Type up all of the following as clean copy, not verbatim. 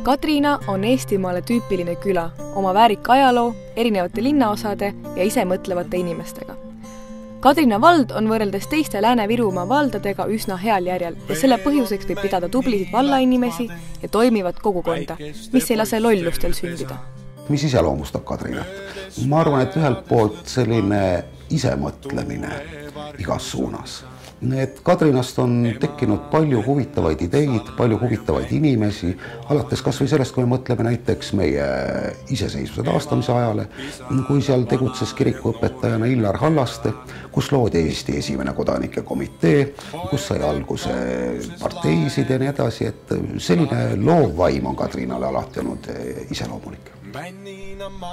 Kadrina on Eestimaale tüüpiline küla, oma väärika ajaloo, erinevate linnaosade ja ise mõtlevate inimestega. Kadrina vald on võrreldes teiste Lääne-Virumaa valdadega üsna heal järjel ja selle põhjuseks võib pidada tublisid vallainimesi ja toimivat kogukonda, mis ei lase lollustel sündida. Mis iseloomustab Kadrinat? Ma arvan, et ühelt poolt selline isemõtlemine igas suunas. Kadrinast on tekkinud palju huvitavaid ideid, palju huvitavaid inimesi, alates kas või sellest, kui me mõtleme näiteks meie iseseisvuse taastamise ajale, kui seal tegutses kirikuõpetajana Illar Hallaste, kus loodi Eesti esimene kodanike komitee, kus sai alguse parteisid ja nii edasi, et selline loovvaim on Kadrinale alati olnud iseloomulik.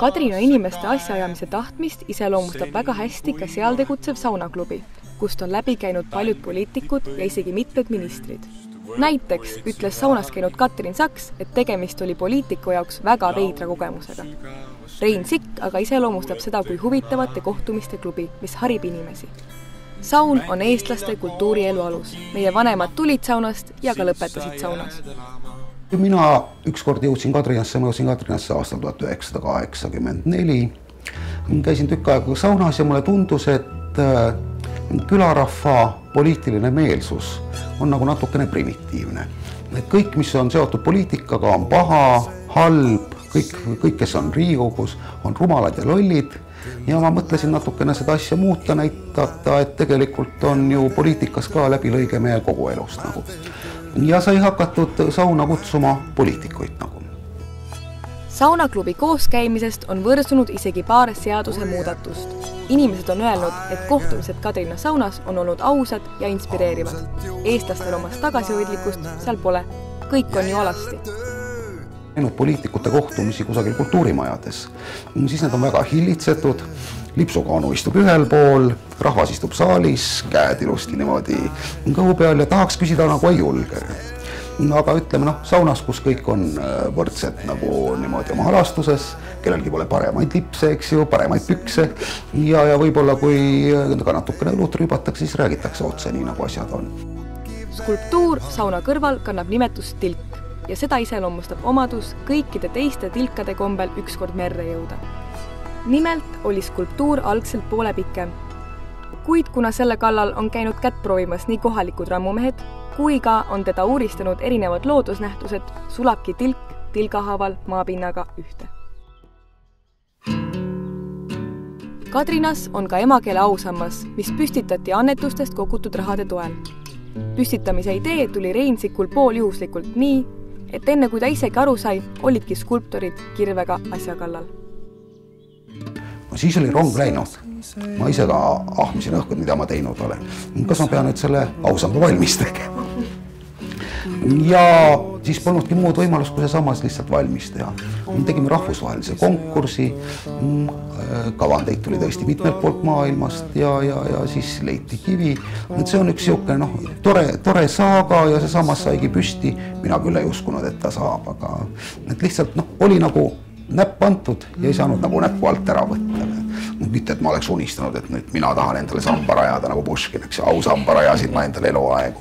Kadrina inimeste asjaajamise tahtmist iseloomustab väga hästi ka seal tegutsev saunaklubi, kust on läbi käinud paljud poliitikud ja isegi mitmed ministrid. Näiteks ütles saunas käinud Katrin Saks, et tegemist oli poliitiku jaoks väga veidra kogemusega. Rein Sikk aga iseloomustab seda kui huvitavate kohtumiste klubi, mis harib inimesi. Saun on eestlaste kultuurielu alus. Meie vanemad tulid saunast ja ka lõpetasid saunas. Mina ükskord jõudsin Kadrinasse aastal 1984. Käisin tükk aega saunas ja mulle tundus, et külarahva poliitiline meelsus on nagu natukene primitiivne. Kõik, mis on seotud poliitikaga, on paha, halb, kõik, kes on Riigikogus, on rumalad ja lollid. Ja ma mõtlesin natukene seda asja muuta, näitata, et tegelikult on ju poliitikas ka läbi lõige meie kogu elust nagu. Ja sai hakatud sauna kutsuma poliitikuid nagu. Saunaklubi kooskäimisest on võrsunud isegi paar seaduse muudatust. Inimesed on öelnud, et kohtumised Kadrina saunas on olnud ausad ja inspireerivad. Eestlastel omast tagasihoidlikkust seal pole. Kõik on ju alasti. Näinud poliitikute kohtumisi kusagil kultuurimajades. Siis need on väga hillitsetud. Lipsukaanu istub ühel pool, rahvas istub saalis, käed ilusti niimoodi kõhu peal ja tahaks küsida nagu ei julge. Aga ütleme, saunas, kus kõik on võrdsed nagu niimoodi oma halastuses, kellelgi pole paremaid lipse, eks ju, paremaid pükse ja võib-olla kui ka natukene õlut rüübatakse, siis räägitakse otse nii, nagu asjad on. Skulptuur sauna kõrval kannab nimetust tilk ja seda iseloomustab omadus kõikide teiste tilkade kombel ükskord merre jõuda. Nimelt oli skulptuur algselt poole pikem, kuid kuna selle kallal on käinud kätt proovimas nii kohalikud rammumehed, kui ka on teda uuristanud erinevad loodusnähtused, sulabki tilk tilgahaaval maapinnaga ühte. Kadrinas on ka emakeele ausammas, mis püstitati annetustest kogutud rahade toel. Püstitamise idee tuli Rein Sikul pooljuhuslikult nii, et enne kui ta isegi aru sai, olidki skulptorid kirvega asja kallal. Siis oli rong läinud. Ma ise ka ahmisin õhkud, mida ma teinud olen. Kas ma pean nüüd selle ausamba valmis tegema? Ja siis polnudki muud võimalust, kui see samas lihtsalt valmis teha. Tegime rahvusvahelise konkursi, kavandeid tuli tõesti mitmelt poolt maailmast ja siis leiti kivi. See on üks siukene tore saaga ja see samas saigi püsti. Mina küll ei uskunud, et ta saab, aga lihtsalt oli nagu näpp antud ja ei saanud nagu näppu alt ära võtta. Mitte, et ma oleks unistanud, et nüüd mina tahan endale samba rajada nagu Puškin, eks ju, au samba rajasid ma endale eluaegu.